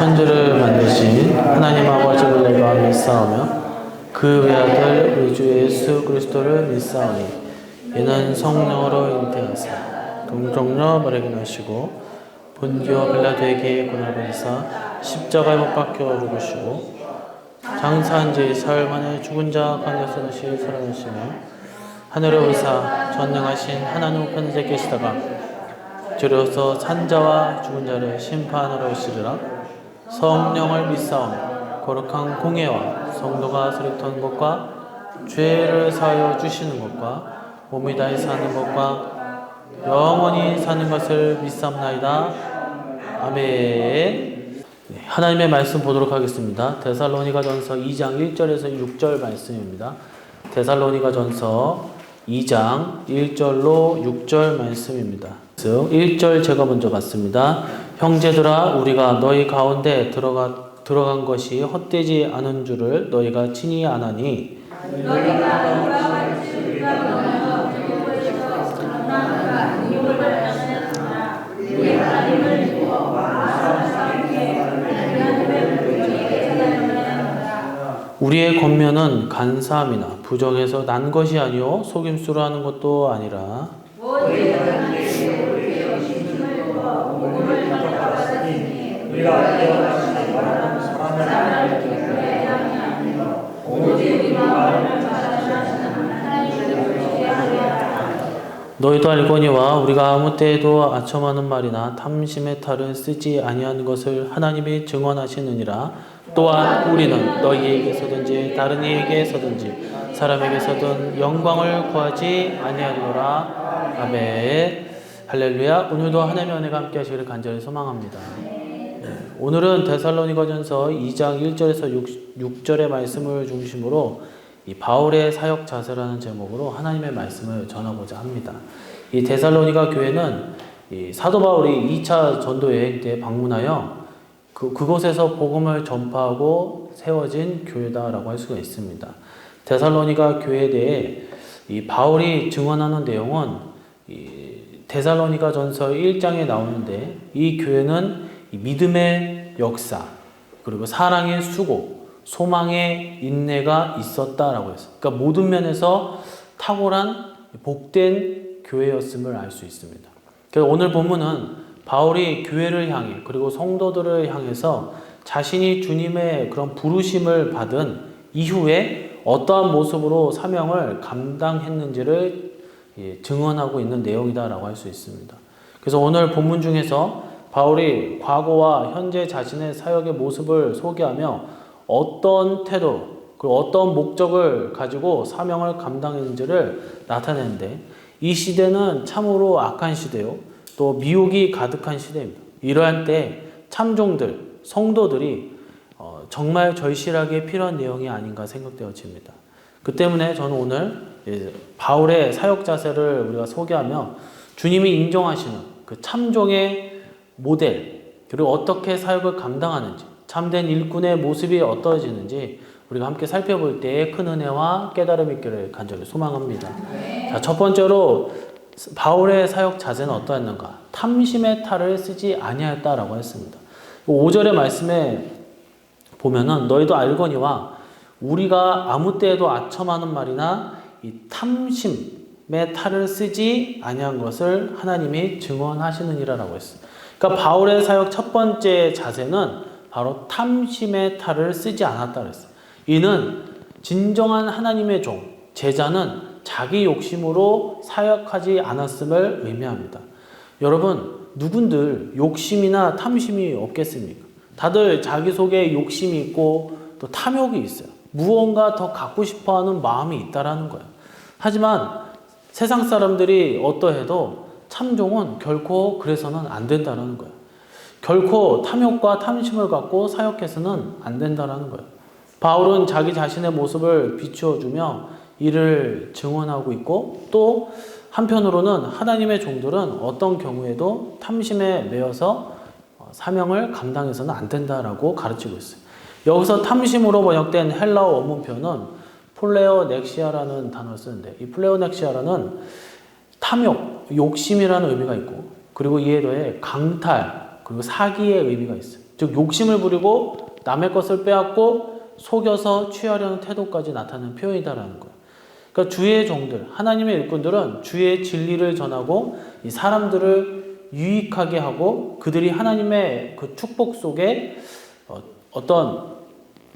천지를 만드신 하나님 아버지를 내가 믿사오며 그 외아들 우리 주 예수 그리스도를 믿사오니 이는 성령으로 잉태하사 동정녀 마리아에게 나시고 본디오 빌라도에게 고난을 받으사 십자가에 못 박혀 죽으시고 장사한 지 사흘 만에 죽은 자 가운데서 다시 살아나시며 하늘에 오르사 전능하신 하나님 우편에 계시다가 주로서 산자와 죽은 자를 심판하러 오시리라. 성령을 믿사오며 거룩한 공예와 성도가 서리터는 것과 죄를 사하여 주시는 것과 몸이 다해 사는 것과 영원히 사는 것을 믿사옵나이다. 아멘. 하나님의 말씀 보도록 하겠습니다. 데살로니가전서 2장 1절에서 6절 말씀입니다. 데살로니가전서 2장 1절로 6절 말씀입니다. 1절 제가 먼저 봤습니다. 형제들아 우리가 너희 가운데 들어간 것이 헛되지 않은 줄을 너희가 친히 아나니 우리의 권면은 간사함이나 부정해서 난 것이 아니요 속임수로 하는 것도 아니라 너희도 알거니와 우리가 아무 때에도 아첨하는 말이나 탐심의 탈을 쓰지 아니하는 것을 하나님이 증언하시느니라. 또한 우리는 너희에게서든지 다른 이에게서든지 사람에게서든 영광을 구하지 아니하노라. 아멘. 할렐루야. 오늘도 하나님의 은혜가 함께 하시기를 간절히 소망합니다. 오늘은 데살로니가전서 2장 1절에서 6절의 말씀을 중심으로 이 바울의 사역 자세라는 제목으로 하나님의 말씀을 전하고자 합니다. 이 데살로니가 교회는 이 사도 바울이 2차 전도 여행 때 방문하여 그곳에서 복음을 전파하고 세워진 교회다라고 할 수가 있습니다. 데살로니가 교회에 대해 이 바울이 증언하는 내용은 이 데살로니가전서 1장에 나오는데 이 교회는 이 믿음의 역사 그리고 사랑의 수고 소망의 인내가 있었다라고 했어요. 그러니까 모든 면에서 탁월한 복된 교회였음을 알 수 있습니다. 그래서 오늘 본문은 바울이 교회를 향해 그리고 성도들을 향해서 자신이 주님의 그런 부르심을 받은 이후에 어떠한 모습으로 사명을 감당했는지를 증언하고 있는 내용이다라고 할 수 있습니다. 그래서 오늘 본문 중에서 바울이 과거와 현재 자신의 사역의 모습을 소개하며 어떤 태도 그리고 어떤 목적을 가지고 사명을 감당했는지를 나타내는데 이 시대는 참으로 악한 시대요. 또 미혹이 가득한 시대입니다. 이러한 때 참종들, 성도들이 정말 절실하게 필요한 내용이 아닌가 생각되어집니다. 그 때문에 저는 오늘 바울의 사역 자세를 우리가 소개하며 주님이 인정하시는 그 참종의 모델 그리고 어떻게 사역을 감당하는지 참된 일꾼의 모습이 어떠해지는지 우리가 함께 살펴볼 때에 큰 은혜와 깨달음이 있기를 간절히 소망합니다. 자, 첫 번째로 바울의 사역 자세는 어떠했는가? 탐심의 탈을 쓰지 아니하였다라고 했습니다. 5절의 말씀에 보면은 너희도 알거니와 우리가 아무 때에도 아첨하는 말이나 이 탐심의 탈을 쓰지 아니한 것을 하나님이 증언하시느니라라고 했어요. 그러니까 바울의 사역 첫 번째 자세는 바로 탐심의 탈을 쓰지 않았다 그랬어요. 이는 진정한 하나님의 종, 제자는 자기 욕심으로 사역하지 않았음을 의미합니다. 여러분, 누군들 욕심이나 탐심이 없겠습니까? 다들 자기 속에 욕심이 있고 또 탐욕이 있어요. 무언가 더 갖고 싶어하는 마음이 있다라는 거예요. 하지만 세상 사람들이 어떠해도 참종은 결코 그래서는 안 된다는 거예요. 결코 탐욕과 탐심을 갖고 사역해서는 안 된다는 거예요. 바울은 자기 자신의 모습을 비추어주며 이를 증언하고 있고 또 한편으로는 하나님의 종들은 어떤 경우에도 탐심에 매여서 사명을 감당해서는 안 된다라고 가르치고 있어요. 여기서 탐심으로 번역된 헬라어 원문표는 플레오넥시아라는 단어를 쓰는데 이 플레오넥시아라는 탐욕, 욕심이라는 의미가 있고 그리고 이에 더해 강탈, 그리고 사기의 의미가 있어요. 즉 욕심을 부리고 남의 것을 빼앗고 속여서 취하려는 태도까지 나타내는 표현이다라는 거예요. 그러니까 주의 종들, 하나님의 일꾼들은 주의 진리를 전하고 이 사람들을 유익하게 하고 그들이 하나님의 그 축복 속에 어떤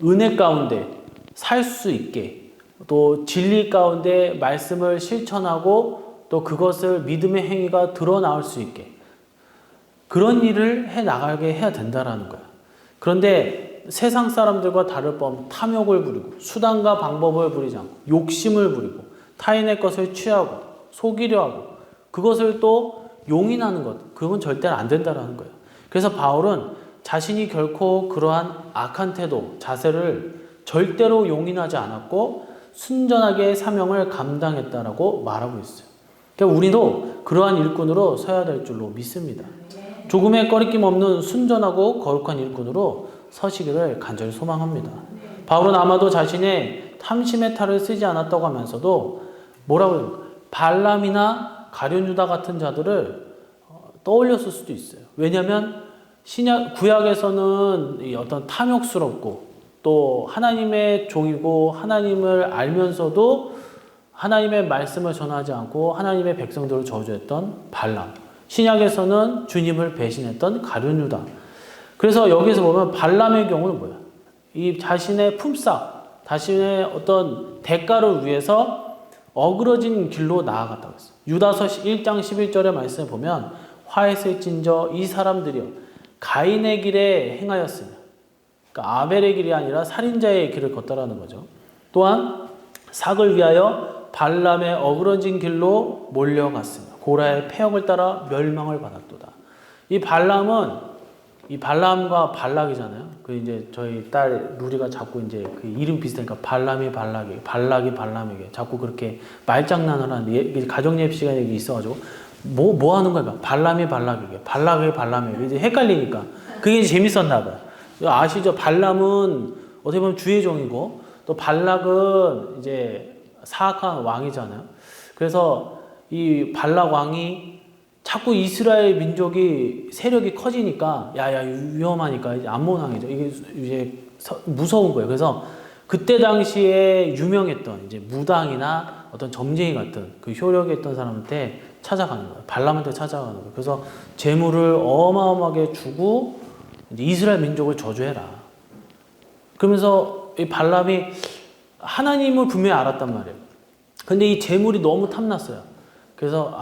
은혜 가운데 살 수 있게, 또 진리 가운데 말씀을 실천하고 또 그것을 믿음의 행위가 드러나올 수 있게 그런 일을 해 나가게 해야 된다라는 거야. 그런데 세상 사람들과 다를 바 없는 탐욕을 부리고 수단과 방법을 부리지 않고 욕심을 부리고 타인의 것을 취하고 속이려 하고 그것을 또 용인하는 것, 그건 절대로 안 된다라는 거예요. 그래서 바울은 자신이 결코 그러한 악한 태도, 자세를 절대로 용인하지 않았고 순전하게 사명을 감당했다라고 말하고 있어요. 그러니까 우리도 그러한 일꾼으로 서야 될 줄로 믿습니다. 조금의 꺼리낌 없는 순전하고 거룩한 일꾼으로 서시기를 간절히 소망합니다. 바울은 아마도 자신의 탐심의 탈을 쓰지 않았다고 하면서도 뭐라고 합니까? 발람이나 가룟유다 같은 자들을 떠올렸을 수도 있어요. 왜냐하면 구약에서는 어떤 탐욕스럽고 또 하나님의 종이고 하나님을 알면서도 하나님의 말씀을 전하지 않고 하나님의 백성들을 저주했던 발람, 신약에서는 주님을 배신했던 가룟유다. 그래서 여기서 보면 발람의 경우는 뭐야? 이 자신의 품삯, 자신의 어떤 대가를 위해서 어그러진 길로 나아갔다고 했어요. 유다서 1장 11절의 말씀을 보면 화했을진저 이 사람들이여 가인의 길에 행하였으며, 그러니까 아벨의 길이 아니라 살인자의 길을 걷더라는 거죠. 또한 삭을 위하여 발람의 어그러진 길로 몰려갔으며 고라의 패역을 따라 멸망을 받았도다. 이 발람과 발락이잖아요. 그 이제 저희 딸 누리가 자꾸 이제 그 이름 비슷하니까 발람이 발락에게 자꾸 그렇게 말장난을 하는데 가정 예배 시간에 있어가지고 뭐 하는 거야? 발람이 발락에게 이제 헷갈리니까 그게 이제 재밌었나 봐요. 아시죠? 발람은 어떻게 보면 주의 종이고 또 발락은 이제 사악한 왕이잖아요. 그래서 이 발락 왕이 자꾸 이스라엘 민족이 세력이 커지니까 위험하니까 이제 암몬 왕이죠. 이게 이제 무서운 거예요. 그래서 그때 당시에 유명했던 이제 무당이나 어떤 점쟁이 같은 그 효력이 있던 사람한테 찾아가는 거예요. 발람한테 찾아가는 거예요. 그래서 재물을 어마어마하게 주고 이제 이스라엘 민족을 저주해라. 그러면서 이 발람이 하나님을 분명히 알았단 말이에요. 근데 이 재물이 너무 탐났어요. 그래서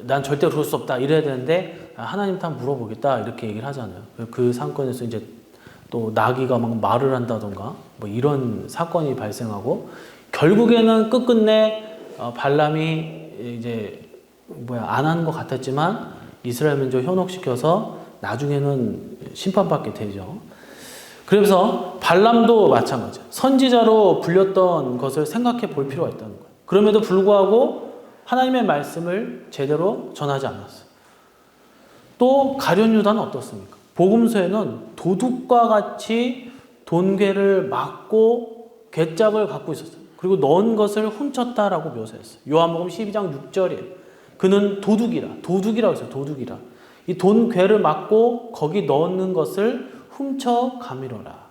난 절대 그럴 수 없다 이래야 되는데 하나님한테 한번 물어보겠다 이렇게 얘기를 하잖아요. 그 사건에서 이제 또 나귀가 막 말을 한다던가 뭐 이런 사건이 발생하고 결국에는 끝끝내 발람이 이제 안 하는 것 같았지만 이스라엘 민족 현혹시켜서 나중에는 심판받게 되죠. 그래서 발람도 마찬가지예요. 선지자로 불렸던 것을 생각해 볼 필요가 있다는 거예요. 그럼에도 불구하고 하나님의 말씀을 제대로 전하지 않았어요. 또 가룟유다는 어떻습니까? 복음서에는 도둑과 같이 돈괴를 막고 괴짝을 갖고 있었어요. 그리고 넣은 것을 훔쳤다라고 묘사했어요. 요한복음 12장 6절이에요. 그는 도둑이라고 했어요. 도둑이라. 이 돈괴를 막고 거기 넣는 것을 훔쳐 가미러라.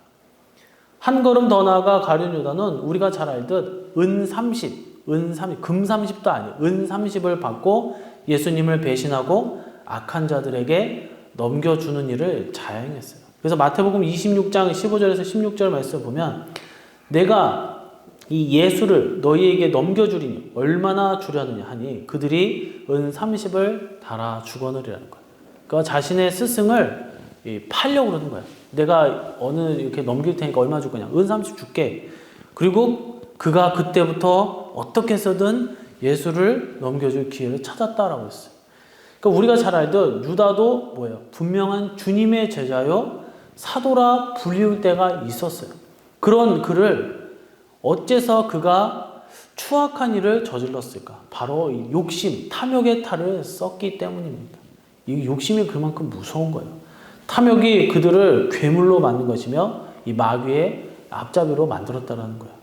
한 걸음 더 나아가 가룟유다는 우리가 잘 알듯 금 30도 아니에요. 은 30을 받고 예수님을 배신하고 악한 자들에게 넘겨주는 일을 자행했어요. 그래서 마태복음 26장 15절에서 16절 말씀을 보면 내가 이 예수를 너희에게 넘겨주리니 얼마나 주려느냐 하니 그들이 은 30을 달아 주거느리라는 거예요. 그러니까 자신의 스승을 팔려고 그러는 거예요. 내가 이렇게 넘길 테니까 얼마 줄 거냐? 은 30 줄게. 그리고 그가 그때부터 어떻게 해서든 예수를 넘겨줄 기회를 찾았다라고 했어요. 그러니까 우리가 잘 알듯 유다도 분명한 주님의 제자요 사도라 불리울 때가 있었어요. 그런 그를 어째서 그가 추악한 일을 저질렀을까? 바로 이 욕심, 탐욕의 탈을 썼기 때문입니다. 이 욕심이 그만큼 무서운 거예요. 탐욕이 그들을 괴물로 만든 것이며 이 마귀의 앞잡이로 만들었다는 거예요.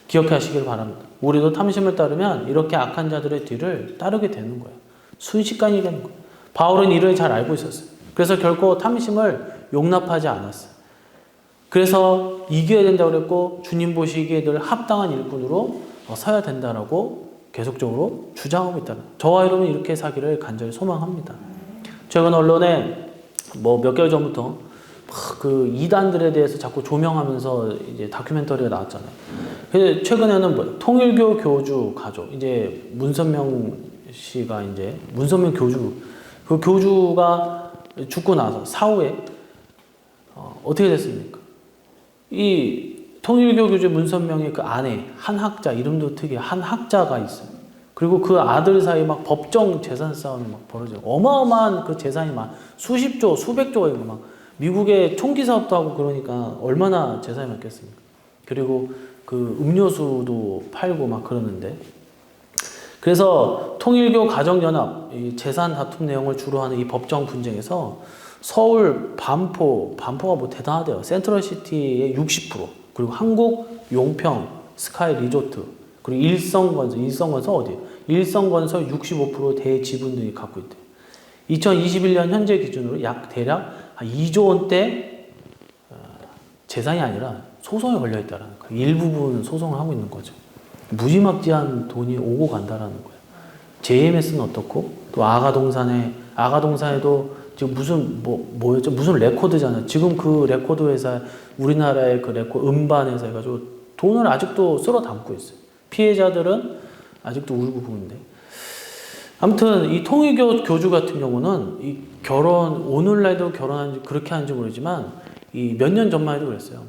기억하시길 바랍니다. 우리도 탐심을 따르면 이렇게 악한 자들의 뒤를 따르게 되는 거예요. 순식간이 되는 거예요. 바울은 이를 잘 알고 있었어요. 그래서 결코 탐심을 용납하지 않았어요. 그래서 이겨야 된다고 그랬고 주님 보시기에 늘 합당한 일꾼으로 서야 된다라고 계속적으로 주장하고 있다는, 저와 여러분 이렇게 사기를 간절히 소망합니다. 최근 언론에 뭐 몇 개월 전부터 그 이단들에 대해서 자꾸 조명하면서 이제 다큐멘터리가 나왔잖아요. 근데 최근에는 뭐 통일교 교주 가족, 이제 문선명 씨가 이제 문선명 교주, 그 교주가 죽고 나서 사후에 어떻게 됐습니까? 이 통일교 교주 문선명의 그 아내 한학자, 이름도 특이해, 한학자가 있어요. 그리고 그 아들 사이 막 법정 재산 싸움이 막 벌어져요. 어마어마한 그 재산이 막 수십조, 수백조가 있고 막 미국의 총기 사업도 하고 그러니까 얼마나 재산이 많겠습니까? 그리고 그 음료수도 팔고 막 그러는데, 그래서 통일교 가정연합 이 재산 다툼 내용을 주로 하는 이 법정 분쟁에서 서울 반포가 뭐 대단하대요. 센트럴시티의 60%, 그리고 한국 용평 스카이 리조트, 그리고 일성건설 어디예요? 일성건설 65% 대지분 등이 갖고 있대요. 2021년 현재 기준으로 대략 2조 원대 재산이 아니라 소송에 걸려 있다라는 거예요. 일부분 소송을 하고 있는 거죠. 무지막지한 돈이 오고 간다라는 거예요. JMS는 어떻고, 또 아가동산에도 지금 뭐였죠? 무슨 레코드잖아요. 지금 그 레코드 회사, 우리나라의 그 음반 회사 해가지고 돈을 아직도 쓸어 담고 있어요. 피해자들은 아직도 울고 부는데. 아무튼 이 통일교 교주 같은 경우는 이 오늘날도 결혼한지 그렇게 하는지 모르지만 이 몇 년 전만 해도 그랬어요.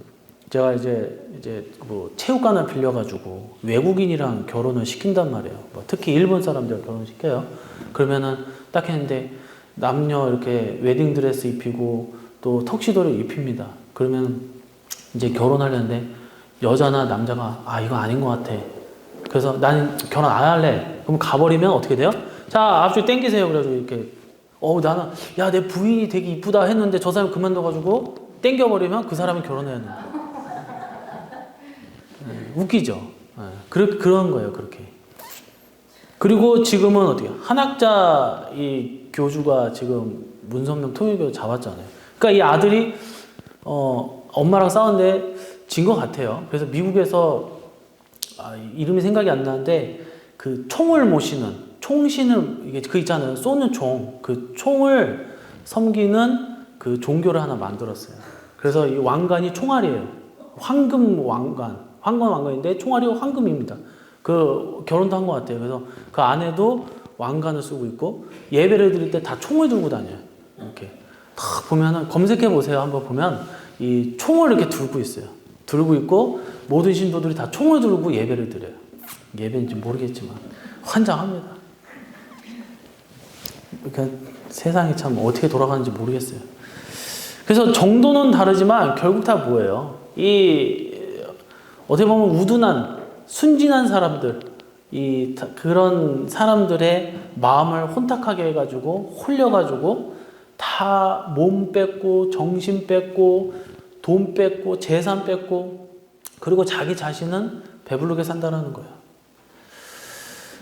제가 이제 뭐 체육관을 빌려가지고 외국인이랑 결혼을 시킨단 말이에요. 뭐 특히 일본 사람들 결혼을 시켜요. 그러면은 딱 했는데 남녀 이렇게 웨딩드레스 입히고 또 턱시도를 입힙니다. 그러면 이제 결혼하려는데 여자나 남자가 이거 아닌 것 같아. 그래서 나는 결혼 안 할래. 그럼 가버리면 어떻게 돼요? 자, 앞줄 땡기세요. 그래가지고 이렇게 나는 내 부인이 되게 이쁘다 했는데 저 사람 그만둬가지고 땡겨버리면 그 사람은 결혼해야 된다. 웃기죠? 그런 거예요, 그렇게. 그리고 지금은 어떻게 한학자 이 교주가 지금 문선명 통일교 잡았잖아요. 그러니까 이 아들이 엄마랑 싸웠는데 진 것 같아요. 그래서 미국에서 이름이 생각이 안 나는데 그 총을 모시는 총신을, 이게 그 있잖아요, 쏘는 총, 그 총을 섬기는 그 종교를 하나 만들었어요. 그래서 이 왕관이 총알이에요. 황금 왕관인데 총알이 황금입니다. 그 결혼도 한 것 같아요. 그래서 그 아내도 왕관을 쓰고 있고 예배를 드릴 때 다 총을 들고 다녀요. 이렇게 딱 보면은 검색해 보세요. 한번 보면 이 총을 이렇게 들고 있어요. 들고 있고 모든 신도들이 다 총을 들고 예배를 드려요. 예배인지 모르겠지만 환장합니다. 그러니까 세상이 참 어떻게 돌아가는지 모르겠어요. 그래서 정도는 다르지만 결국 다 뭐예요? 어떻게 보면 우둔한 순진한 사람들, 그런 사람들의 마음을 혼탁하게 해가지고 홀려가지고 다 몸 뺏고 정신 뺏고 돈 뺏고 재산 뺏고 그리고 자기 자신은 배부르게 산다는 거예요.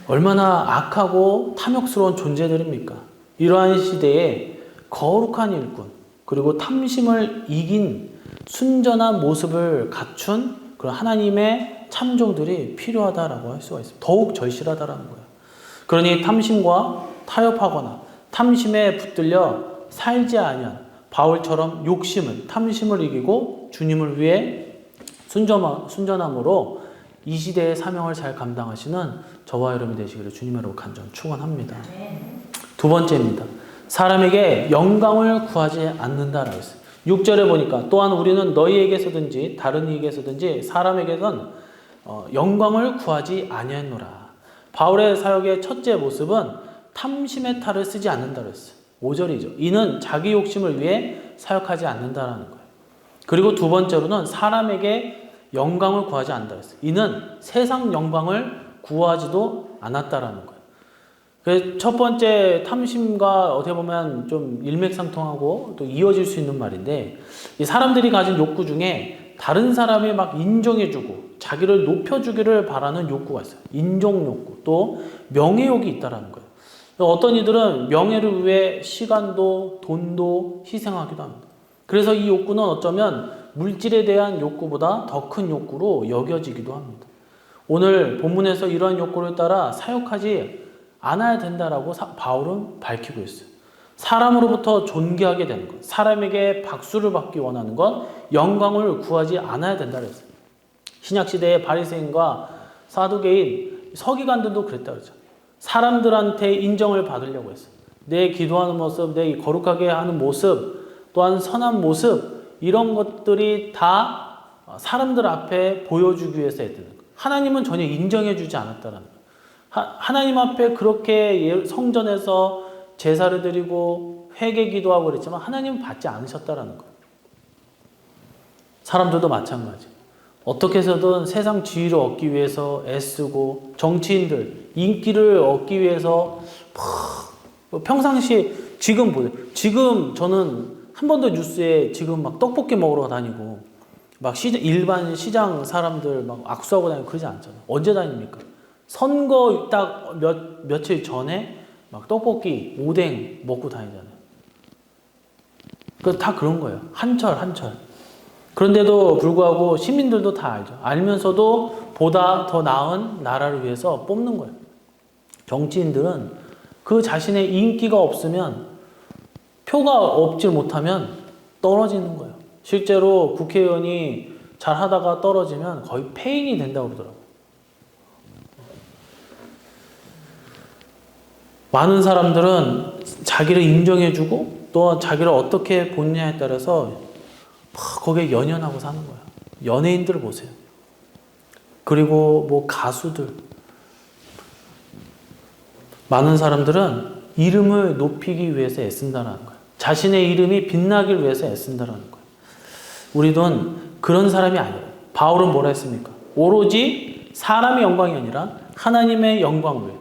얼마나 악하고 탐욕스러운 존재들입니까? 이러한 시대에 거룩한 일꾼, 그리고 탐심을 이긴 순전한 모습을 갖춘 그런 하나님의 참종들이 필요하다라고 할 수가 있습니다. 더욱 절실하다라는 거예요. 그러니 탐심과 타협하거나 탐심에 붙들려 살지 아니한 바울처럼 탐심을 이기고 주님을 위해 순전함으로 이 시대의 사명을 잘 감당하시는 저와 여러분이 되시기를 주님으로 간절히 축원합니다. 두 번째입니다. 사람에게 영광을 구하지 않는다라고 했어요. 6절에 보니까 또한 우리는 너희에게서든지 다른 이에게서든지 사람에게선 영광을 구하지 아니하노라. 바울의 사역의 첫째 모습은 탐심의 탈을 쓰지 않는다고 했어요. 5절이죠. 이는 자기 욕심을 위해 사역하지 않는다라는 거예요. 그리고 두 번째로는 사람에게 영광을 구하지 않는다고 했어요. 이는 세상 영광을 구하지도 않았다라는 거예요. 그래서 첫 번째 탐심과 어떻게 보면 좀 일맥상통하고 또 이어질 수 있는 말인데, 이 사람들이 가진 욕구 중에 다른 사람이 막 인정해주고 자기를 높여주기를 바라는 욕구가 있어요. 인정 욕구, 또 명예욕이 있다라는 거예요. 어떤 이들은 명예를 위해 시간도 돈도 희생하기도 합니다. 그래서 이 욕구는 어쩌면 물질에 대한 욕구보다 더 큰 욕구로 여겨지기도 합니다. 오늘 본문에서 이러한 욕구를 따라 사역하지 않아야 된다라고 바울은 밝히고 있어요. 사람으로부터 존귀하게 되는 것, 사람에게 박수를 받기 원하는 것, 영광을 구하지 않아야 된다 그랬어요. 신약시대의 바리새인과 사두개인, 서기관들도 그랬다 그러죠. 사람들한테 인정을 받으려고 했어요. 내 기도하는 모습, 내 거룩하게 하는 모습, 또한 선한 모습, 이런 것들이 다 사람들 앞에 보여주기 위해서 했다는 거예요. 하나님은 전혀 인정해주지 않았다는 거예요. 하나님 앞에 그렇게 성전에서 제사를 드리고 회개 기도하고 그랬지만 하나님은 받지 않으셨다는 거예요. 사람들도 마찬가지. 어떻게 해서든 세상 지위를 얻기 위해서 애쓰고, 정치인들 인기를 얻기 위해서 평상시에 지금 보세요. 지금 저는 한 번도 뉴스에 지금 막 떡볶이 먹으러 다니고 막 일반 시장 사람들 막 악수하고 다니고 그러지 않잖아요. 언제 다닙니까? 선거 딱 며칠 전에 막 떡볶이, 오뎅 먹고 다니잖아요. 그 다 그런 거예요. 한철. 그런데도 불구하고 시민들도 다 알죠. 알면서도 보다 더 나은 나라를 위해서 뽑는 거예요. 정치인들은 그 자신의 인기가 없으면, 표가 없지 못하면 떨어지는 거예요. 실제로 국회의원이 잘 하다가 떨어지면 거의 폐인이 된다고 그러더라고요. 많은 사람들은 자기를 인정해주고 또 자기를 어떻게 보느냐에 따라서 거기에 연연하고 사는 거예요. 연예인들 보세요. 그리고 뭐 가수들. 많은 사람들은 이름을 높이기 위해서 애쓴다는 거예요. 자신의 이름이 빛나길 위해서 애쓴다는 거예요. 우리는 그런 사람이 아니에요. 바울은 뭐라 했습니까? 오로지 사람의 영광이 아니라 하나님의 영광을 위해,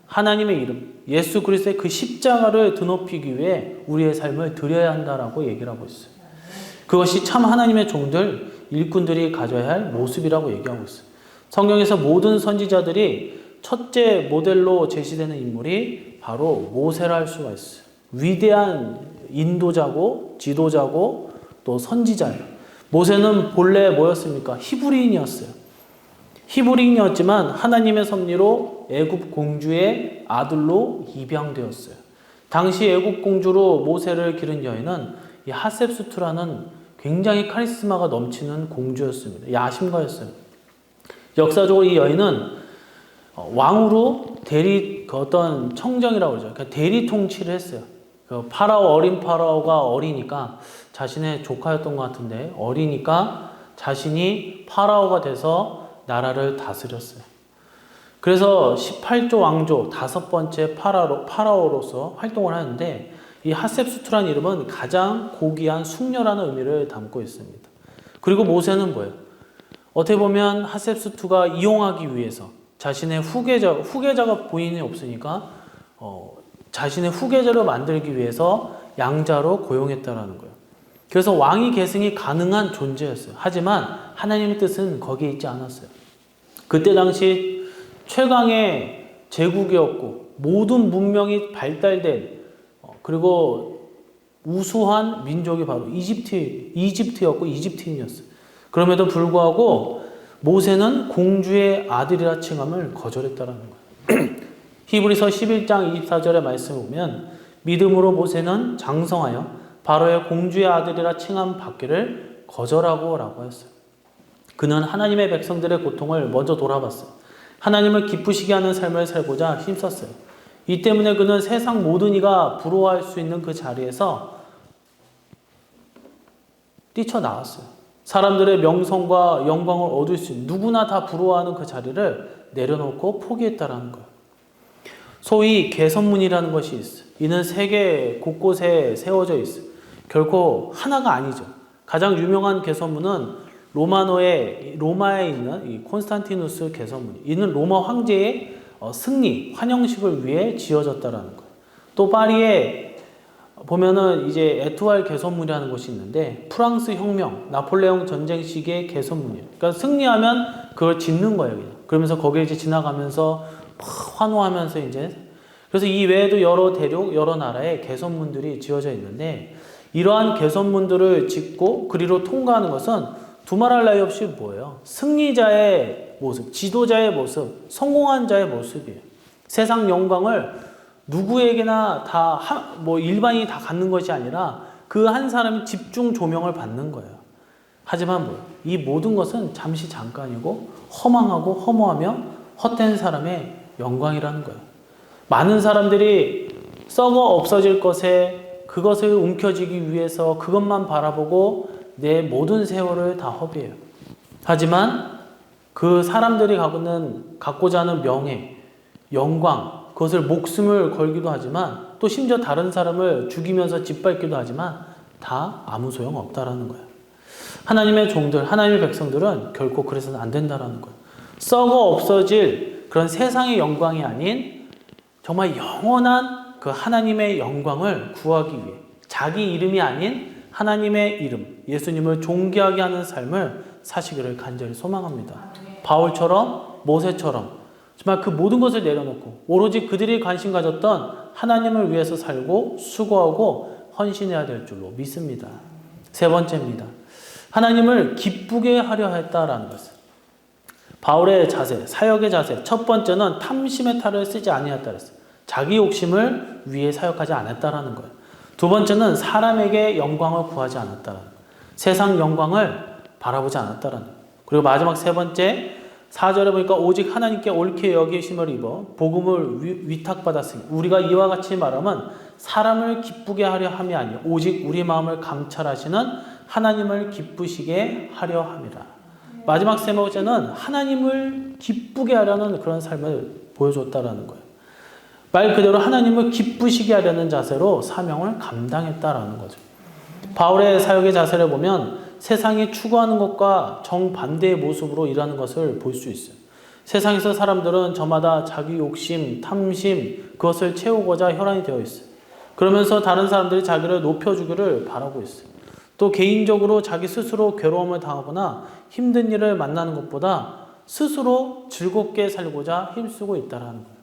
하나님의 이름, 예수 그리스도의 그 십자가를 드높이기 위해 우리의 삶을 드려야 한다라고 얘기를 하고 있어요. 그것이 참 하나님의 종들, 일꾼들이 가져야 할 모습이라고 얘기하고 있어요. 성경에서 모든 선지자들이 첫째 모델로 제시되는 인물이 바로 모세라 할 수가 있어요. 위대한 인도자고 지도자고 또 선지자예요. 모세는 본래 뭐였습니까? 히브리인이었어요. 히브리인이었지만 하나님의 섭리로 애굽 공주의 아들로 입양되었어요. 당시 애굽 공주로 모세를 기른 여인은 이 하셉수트라는 굉장히 카리스마가 넘치는 공주였습니다. 야심가였어요. 역사적으로 이 여인은 왕으로 어떤 청정이라고 그러죠. 그러니까 대리 통치를 했어요. 어린 파라오가 어리니까 자신의 조카였던 것 같은데 어리니까 자신이 파라오가 돼서 나라를 다스렸어요. 그래서 18조 왕조 5번째 파라오로서 활동을 하는데 이 하셉수트라는 이름은 가장 고귀한 숙녀라는 의미를 담고 있습니다. 그리고 모세는 뭐예요? 어떻게 보면 하셉수트가 이용하기 위해서 자신의 후계자가 본인이 없으니까 자신의 후계자를 만들기 위해서 양자로 고용했다라는 거예요. 그래서 왕위 계승이 가능한 존재였어요. 하지만 하나님의 뜻은 거기에 있지 않았어요. 그때 당시 최강의 제국이었고 모든 문명이 발달된 그리고 우수한 민족이 바로 이집트였고 이집트인이었어요. 그럼에도 불구하고 모세는 공주의 아들이라 칭함을 거절했다라는 거예요. 히브리서 11장 24절의 말씀을 보면 믿음으로 모세는 장성하여 바로의 공주의 아들이라 칭함 받기를 거절하고 라고 했어요. 그는 하나님의 백성들의 고통을 먼저 돌아봤어요. 하나님을 기쁘시게 하는 삶을 살고자 힘썼어요. 이 때문에 그는 세상 모든 이가 부러워할 수 있는 그 자리에서 뛰쳐나왔어요. 사람들의 명성과 영광을 얻을 수 있는 누구나 다 부러워하는 그 자리를 내려놓고 포기했다라는 거예요. 소위 개선문이라는 것이 있어요. 이는 세계 곳곳에 세워져 있어요. 결코 하나가 아니죠. 가장 유명한 개선문은 로마에 있는 이 콘스탄티누스 개선문이 이는 로마 황제의 승리, 환영식을 위해 지어졌다라는 거예요. 또 파리에 보면은 이제 에투알 개선문이라는 곳이 있는데 프랑스 혁명, 나폴레옹 전쟁 시기의 개선문이에요. 그러니까 승리하면 그걸 짓는 거예요. 그냥. 그러면서 거기에 이제 지나가면서 막 환호하면서 이제 그래서 이 외에도 여러 대륙, 여러 나라의 개선문들이 지어져 있는데 이러한 개선문들을 짓고 그리로 통과하는 것은 두말할 나위 없이 뭐예요? 승리자의 모습, 지도자의 모습, 성공한 자의 모습이에요. 세상 영광을 누구에게나 일반인이 다 갖는 것이 아니라 그 한 사람이 집중 조명을 받는 거예요. 하지만 이 모든 것은 잠시 잠깐이고 허망하고 허무하며 헛된 사람의 영광이라는 거예요. 많은 사람들이 썩어 없어질 것에 그것을 움켜쥐기 위해서 그것만 바라보고 내 모든 세월을 다 허비해요. 하지만 그 사람들이 갖고자 하는 명예, 영광, 그것을 목숨을 걸기도 하지만 또 심지어 다른 사람을 죽이면서 짓밟기도 하지만 다 아무 소용 없다라는 거예요. 하나님의 종들, 하나님의 백성들은 결코 그래서는 안 된다라는 거예요. 썩어 없어질 그런 세상의 영광이 아닌 정말 영원한 그 하나님의 영광을 구하기 위해 자기 이름이 아닌 하나님의 이름, 예수님을 존귀하게 하는 삶을 사시기를 간절히 소망합니다. 바울처럼, 모세처럼 정말 그 모든 것을 내려놓고 오로지 그들이 관심 가졌던 하나님을 위해서 살고 수고하고 헌신해야 될 줄로 믿습니다. 세 번째입니다. 하나님을 기쁘게 하려 했다라는 것을. 바울의 자세, 사역의 자세. 첫 번째는 탐심의 탈을 쓰지 아니했다 그랬어요. 자기 욕심을 위해 사역하지 않았다라는 거예요. 두 번째는 사람에게 영광을 구하지 않았다라는 거예요. 세상 영광을 바라보지 않았다라는 거예요. 그리고 마지막 세 번째, 4절에 보니까 오직 하나님께 옳게 여기심을 입어 복음을 위탁받았으니 우리가 이와 같이 말하면 사람을 기쁘게 하려 함이 아니요 오직 우리 마음을 감찰하시는 하나님을 기쁘시게 하려 함이라. 마지막 세 번째는 하나님을 기쁘게 하려는 그런 삶을 보여줬다라는 거예요. 말 그대로 하나님을 기쁘시게 하려는 자세로 사명을 감당했다라는 거죠. 바울의 사역의 자세를 보면 세상이 추구하는 것과 정반대의 모습으로 일하는 것을 볼 수 있어요. 세상에서 사람들은 저마다 자기 욕심, 탐심, 그것을 채우고자 혈안이 되어 있어요. 그러면서 다른 사람들이 자기를 높여주기를 바라고 있어요. 또 개인적으로 자기 스스로 괴로움을 당하거나 힘든 일을 만나는 것보다 스스로 즐겁게 살고자 힘쓰고 있다는 거예요.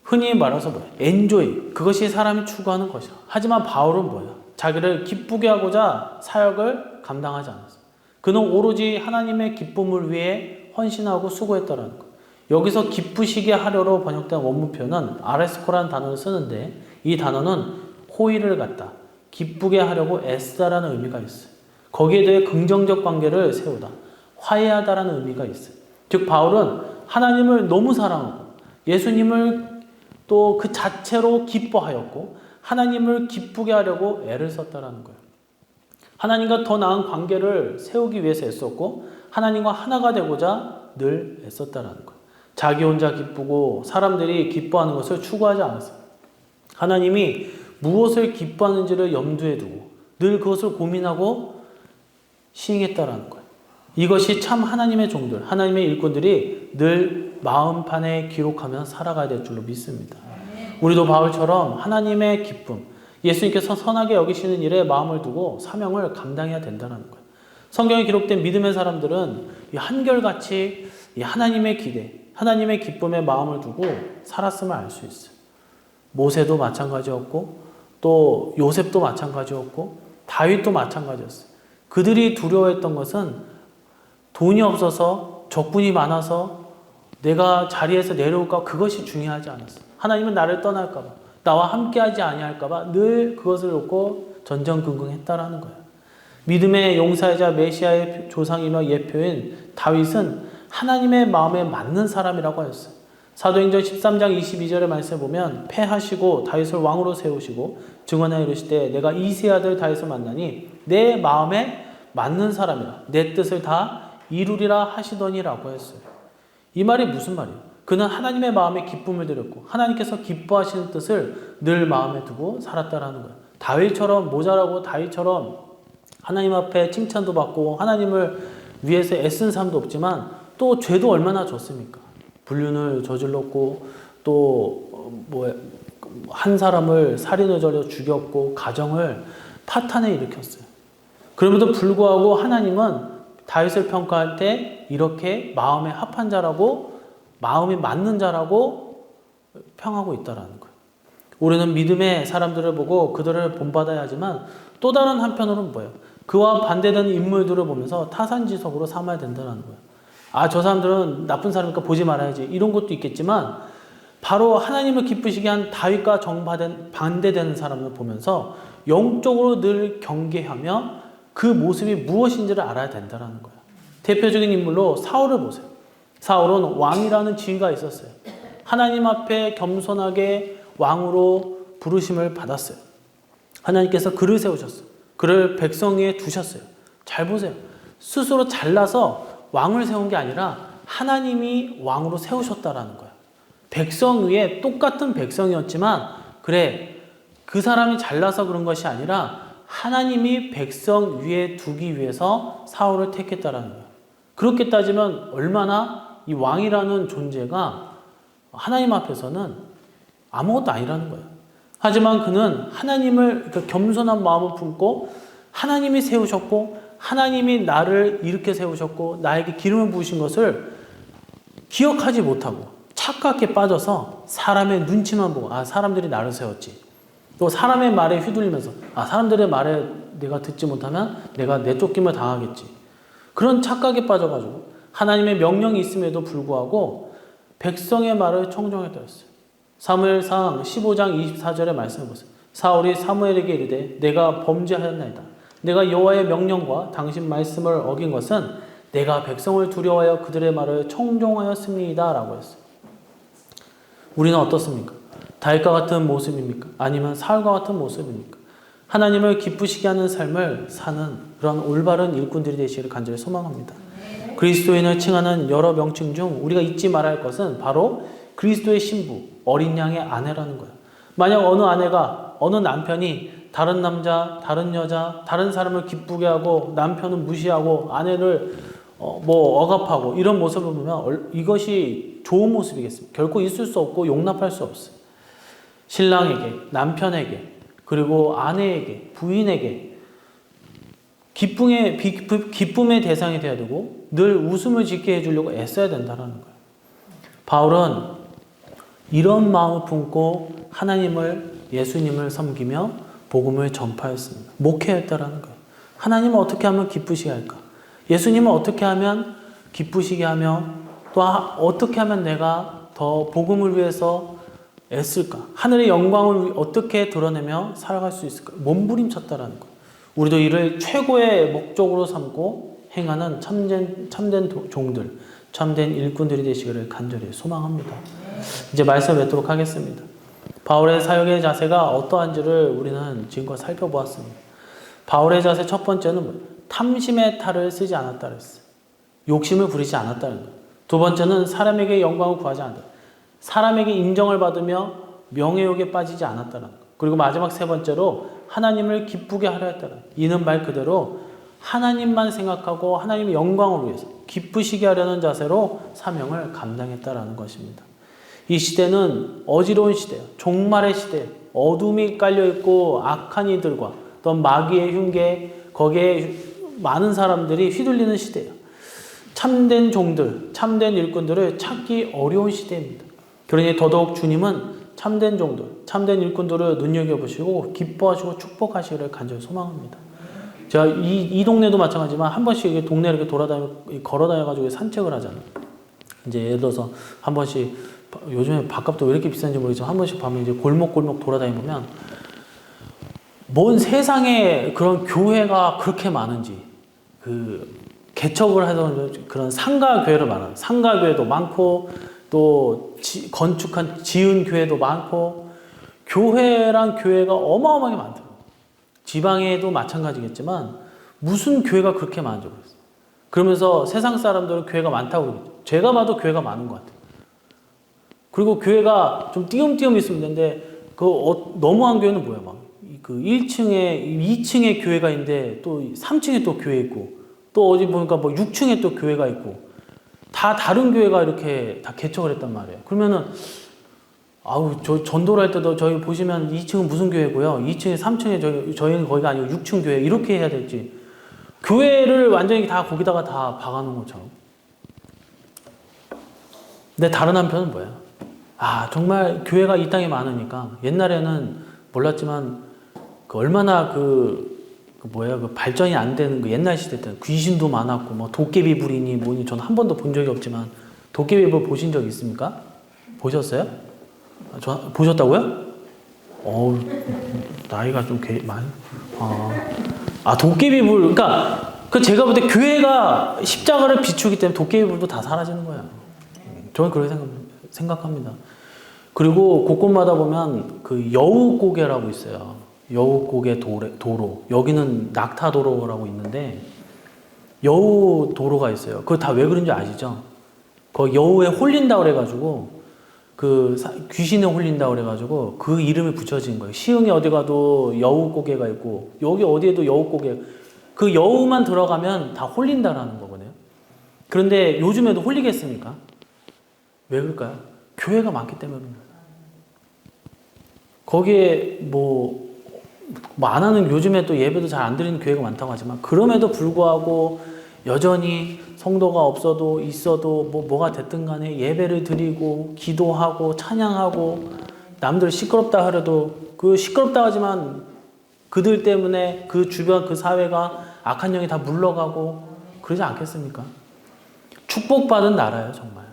흔히 말해서 엔조이, 그것이 사람이 추구하는 것이야. 하지만 바울은 뭐야? 자기를 기쁘게 하고자 사역을 감당하지 않았어요. 그는 오로지 하나님의 기쁨을 위해 헌신하고 수고했다라는 거예요. 여기서 기쁘시게 하려로 번역된 원문 표현은 아레스코라는 단어를 쓰는데 이 단어는 호의를 갖다, 기쁘게 하려고 애쓰다라는 의미가 있어요. 거기에 대해 긍정적 관계를 세우다, 화해하다라는 의미가 있어요. 즉 바울은 하나님을 너무 사랑하고 예수님을 또 그 자체로 기뻐하였고 하나님을 기쁘게 하려고 애를 썼다라는 거예요. 하나님과 더 나은 관계를 세우기 위해서 애썼고 하나님과 하나가 되고자 늘 애썼다라는 거예요. 자기 혼자 기쁘고 사람들이 기뻐하는 것을 추구하지 않았어요. 하나님이 무엇을 기뻐하는지를 염두에 두고 늘 그것을 고민하고 시행했다라는 거예요. 이것이 참 하나님의 종들, 하나님의 일꾼들이 늘 마음판에 기록하며 살아가야 될 줄로 믿습니다. 우리도 바울처럼 하나님의 기쁨, 예수님께서 선하게 여기시는 일에 마음을 두고 사명을 감당해야 된다는 거예요. 성경에 기록된 믿음의 사람들은 한결같이 하나님의 기대, 하나님의 기쁨에 마음을 두고 살았음을 알 수 있어요. 모세도 마찬가지였고 또 요셉도 마찬가지였고 다윗도 마찬가지였어요. 그들이 두려워했던 것은 돈이 없어서 적군이 많아서 내가 자리에서 내려올까 그것이 중요하지 않았어요. 하나님은 나를 떠날까 봐, 나와 함께하지 아니할까 봐 늘 그것을 놓고 전전긍긍했다라는 거예요. 믿음의 용사이자 메시아의 조상이며 예표인 다윗은 하나님의 마음에 맞는 사람이라고 하였어요. 사도행전 13장 22절의 말씀을 보면 패하시고 다윗을 왕으로 세우시고 증언하여 이르시되 내가 이새의 아들 다윗을 만나니 내 마음에 맞는 사람이라 내 뜻을 다 이루리라 하시더니라고 했어요. 이 말이 무슨 말이에요? 그는 하나님의 마음에 기쁨을 드렸고 하나님께서 기뻐하시는 뜻을 늘 마음에 두고 살았다라는 거예요. 다윗처럼 모자라고 다윗처럼 하나님 앞에 칭찬도 받고 하나님을 위해서 애쓴 사람도 없지만 또 죄도 얼마나 졌습니까? 불륜을 저질렀고 또 한 사람을 살인을 저려 죽였고 가정을 파탄에 일으켰어요. 그럼에도 불구하고 하나님은 다윗을 평가할 때 이렇게 마음에 합한 자라고 마음이 맞는 자라고 평하고 있다라는 거예요. 우리는 믿음의 사람들을 보고 그들을 본받아야 하지만 또 다른 한편으로는 뭐예요? 그와 반대되는 인물들을 보면서 타산지석으로 삼아야 된다는 거예요. 아, 저 사람들은 나쁜 사람이니까 보지 말아야지. 이런 것도 있겠지만 바로 하나님을 기쁘시게 한 다윗과 반대되는 사람을 보면서 영적으로 늘 경계하며 그 모습이 무엇인지를 알아야 된다는 거예요. 대표적인 인물로 사울을 보세요. 사울은 왕이라는 지위가 있었어요. 하나님 앞에 겸손하게 왕으로 부르심을 받았어요. 하나님께서 그를 세우셨어요. 그를 백성 위에 두셨어요. 잘 보세요. 스스로 잘나서 왕을 세운 게 아니라 하나님이 왕으로 세우셨다라는 거예요. 백성 위에 똑같은 백성이었지만 그래, 그 사람이 잘나서 그런 것이 아니라 하나님이 백성 위에 두기 위해서 사울을 택했다라는 거예요. 그렇게 따지면 얼마나 이 왕이라는 존재가 하나님 앞에서는 아무것도 아니라는 거예요. 하지만 그는 하나님을 겸손한 마음을 품고 하나님이 세우셨고 하나님이 나를 이렇게 세우셨고 나에게 기름을 부으신 것을 기억하지 못하고 착각에 빠져서 사람의 눈치만 보고 아, 사람들이 나를 세웠지. 또 사람의 말에 휘둘리면서 아, 사람들의 말에 내가 듣지 못하면 내가 내쫓김을 당하겠지. 그런 착각에 빠져가지고 하나님의 명령이 있음에도 불구하고 백성의 말을 청종했다 했어요. 사무엘상 15장 24절의 말씀을 보세요. 사울이 사무엘에게 이르되 내가 범죄하였나이다. 내가 여호와의 명령과 당신 말씀을 어긴 것은 내가 백성을 두려워하여 그들의 말을 청종하였습니다. 라고 했어요. 우리는 어떻습니까? 다윗과 같은 모습입니까? 아니면 사울과 같은 모습입니까? 하나님을 기쁘시게 하는 삶을 사는 그런 올바른 일꾼들이 되시기를 간절히 소망합니다. 그리스도인을 칭하는 여러 명칭 중 우리가 잊지 말아야 할 것은 바로 그리스도의 신부, 어린 양의 아내라는 거예요. 만약 어느 남편이 다른 남자, 다른 여자, 다른 사람을 기쁘게 하고 남편은 무시하고 아내를 억압하고 이런 모습을 보면 이것이 좋은 모습이겠습니까? 결코 있을 수 없고 용납할 수 없어요. 신랑에게, 남편에게, 그리고 아내에게, 부인에게 기쁨의 대상이 되어야 되고 늘 웃음을 짓게 해주려고 애써야 된다는 거예요. 바울은 이런 마음을 품고 하나님을, 예수님을 섬기며 복음을 전파했습니다. 목회했다라는 거예요. 하나님을 어떻게 하면 기쁘시게 할까? 예수님을 어떻게 하면 기쁘시게 하며 또 어떻게 하면 내가 더 복음을 위해서 애쓸까? 하늘의 영광을 어떻게 드러내며 살아갈 수 있을까? 몸부림쳤다라는 거예요. 우리도 이를 최고의 목적으로 삼고 행하는 참된 종들, 참된 일꾼들이 되시기를 간절히 소망합니다. 이제 말씀 맺도록 하겠습니다. 바울의 사역의 자세가 어떠한지를 우리는 지금껏 살펴보았습니다. 바울의 자세 첫 번째는 뭐예요? 탐심의 탈을 쓰지 않았다 그랬어요. 욕심을 부리지 않았다는 거예요. 두 번째는 사람에게 영광을 구하지 않았다. 사람에게 인정을 받으며 명예욕에 빠지지 않았다는 거예요. 그리고 마지막 세 번째로 하나님을 기쁘게 하려 했다는 거예요. 이는 말 그대로 하나님만 생각하고 하나님의 영광을 위해서 기쁘시게 하려는 자세로 사명을 감당했다라는 것입니다. 이 시대는 어지러운 시대예요. 종말의 시대, 어둠이 깔려있고 악한 이들과 또 마귀의 흉계, 거기에 많은 사람들이 휘둘리는 시대예요. 참된 종들, 참된 일꾼들을 찾기 어려운 시대입니다. 그러니 더더욱 주님은 참된 종들, 참된 일꾼들을 눈여겨보시고 기뻐하시고 축복하시기를 간절히 소망합니다. 제가 이 동네도 마찬가지지만 한 번씩 동네 이렇게 걸어다녀가지고 산책을 하잖아요. 이제 예를 들어서 한 번씩 요즘에 밥값도 왜 이렇게 비싼지 모르겠지만 한 번씩 밤에 이제 골목 돌아다니면 뭔 세상에 그런 교회가 그렇게 많은지 개척을 하던 그런 상가교회를 말하는 상가교회도 많고 또 건축한 지은 교회도 많고 교회란 교회가 어마어마하게 많더라고요. 지방에도 마찬가지겠지만 무슨 교회가 그렇게 많은지 모르겠어요. 그러면서 세상 사람들은 교회가 많다고 그러겠죠. 제가 봐도 교회가 많은 것 같아요. 그리고 교회가 좀 띄엄띄엄 있으면 되는데 너무한 교회는 뭐야? 막 1층에 2층에 교회가 있는데 또 3층에 또 교회 있고 또 어디 보니까 6층에 또 교회가 있고 다 다른 교회가 이렇게 다 개척을 했단 말이에요. 그러면은 저 전도를 할 때도 저희 보시면 2층은 무슨 교회고요. 2층에 3층에 저희는 거기가 아니고 6층 교회 이렇게 해야 될지 교회를 완전히 다 거기다가 다 박아놓은 것처럼. 근데 다른 한편은 뭐야? 정말 교회가 이 땅에 많으니까 옛날에는 몰랐지만 얼마나 그 발전이 안 되는 그 옛날 시대 때 귀신도 많았고 뭐 도깨비 불이니 뭐니 저는 한 번도 본 적이 없지만 도깨비 불 보신 적 있습니까? 보셨어요? 보셨다고요? 나이가 좀 많이. 도깨비 불. 그러니까 제가 볼 때 교회가 십자가를 비추기 때문에 도깨비 불도 다 사라지는 거예요. 저는 그렇게 생각합니다. 그리고 곳곳마다 보면 그 여우고개라고 있어요. 여우고개 도로. 여기는 낙타도로라고 있는데 여우도로가 있어요. 그거 다 왜 그런지 아시죠? 그 여우에 홀린다 그래가지고 귀신에 홀린다 그래가지고 그 이름이 붙여진 거예요. 시흥에 어디 가도 여우고개가 있고 여기 어디에도 여우고개. 그 여우만 들어가면 다 홀린다라는 거거든요. 그런데 요즘에도 홀리겠습니까? 왜 그럴까요? 교회가 많기 때문입니다. 거기에 안 하는 요즘에 또 예배도 잘 안 드리는 교회가 많다고 하지만 그럼에도 불구하고 여전히 성도가 없어도 있어도 뭐가 됐든 간에 예배를 드리고 기도하고 찬양하고 남들 시끄럽다 하려도 그 시끄럽다 하지만 그들 때문에 그 주변 그 사회가 악한 영이 다 물러가고 그러지 않겠습니까? 축복받은 나라예요, 정말.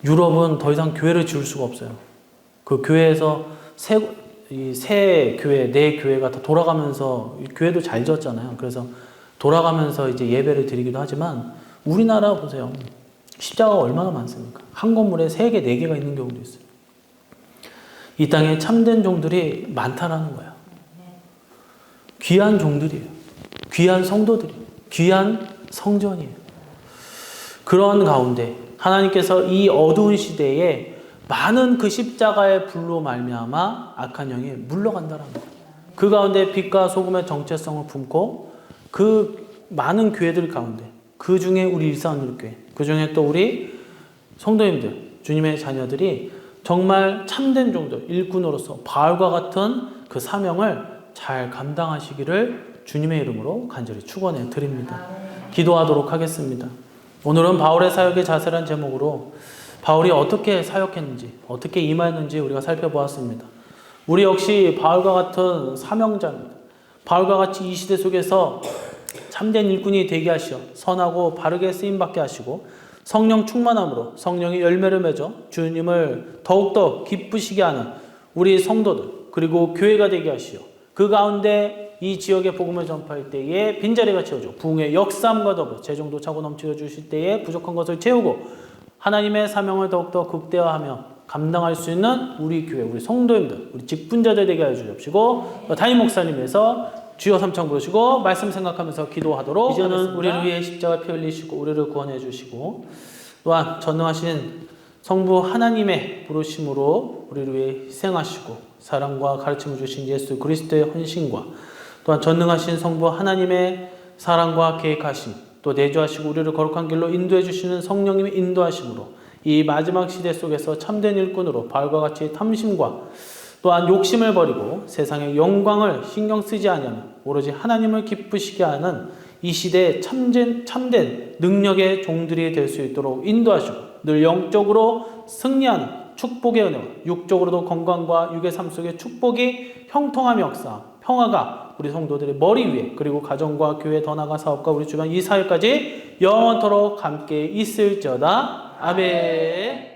유럽은 더 이상 교회를 지을 수가 없어요. 그 교회에서 새 교회, 내 교회가 다 돌아가면서 교회도 잘 지었잖아요. 그래서 돌아가면서 이제 예배를 드리기도 하지만 우리나라 보세요. 십자가가 얼마나 많습니까? 한 건물에 3개, 4개가 있는 경우도 있어요. 이 땅에 참된 종들이 많다라는 거예요. 귀한 종들이에요. 귀한 성도들이에요. 귀한 성전이에요. 그런 가운데 하나님께서 이 어두운 시대에 많은 그 십자가의 불로 말미암아 악한 영이 물러간다라는 거예요. 그 가운데 빛과 소금의 정체성을 품고 그 많은 교회들 가운데 그 중에 우리 일사원교회, 그 중에 또 우리 성도님들, 주님의 자녀들이 정말 참된 종들, 일꾼으로서 바울과 같은 그 사명을 잘 감당하시기를 주님의 이름으로 간절히 축원해 드립니다. 기도하도록 하겠습니다. 오늘은 바울의 사역의 자세란 제목으로 바울이 어떻게 사역했는지, 어떻게 임하였는지 우리가 살펴보았습니다. 우리 역시 바울과 같은 사명자입니다. 바울과 같이 이 시대 속에서 참된 일꾼이 되게 하시어 선하고 바르게 쓰임받게 하시고 성령 충만함으로 성령의 열매를 맺어 주님을 더욱더 기쁘시게 하는 우리 성도들 그리고 교회가 되게 하시어 그 가운데 이 지역의 복음을 전파할 때에 빈자리가 채워져 부흥의 역사함과 더불어 재정도 차고 넘쳐 주실 때에 부족한 것을 채우고 하나님의 사명을 더욱더 극대화하며 감당할 수 있는 우리 교회, 우리 성도님들, 우리 직분자들 되게 하여 주옵시고 담임 목사님에서 주여 삼창 부르시고 말씀 생각하면서 기도하도록 이제는 하겠습니다. 우리를 위해 십자가 피 흘리시고 우리를 구원해 주시고 또한 전능하신 성부 하나님의 부르심으로 우리를 위해 희생하시고 사랑과 가르침을 주신 예수 그리스도의 헌신과 또한 전능하신 성부 하나님의 사랑과 계획하심 또 내주하시고 우리를 거룩한 길로 인도해 주시는 성령님의 인도하심으로 이 마지막 시대 속에서 참된 일꾼으로 바울과 같이 탐심과 또한 욕심을 버리고 세상의 영광을 신경 쓰지 아니하며 오로지 하나님을 기쁘시게 하는 이 시대의 참된 능력의 종들이 될 수 있도록 인도하시고 늘 영적으로 승리하는 축복의 은혜와 육적으로도 건강과 육의 삶 속에 축복이 형통함이 역사 평화가 우리 성도들의 머리 위에 그리고 가정과 교회 더 나아가 사업과 우리 주변 이 사회까지 영원토록 함께 있을지어다. 아멘.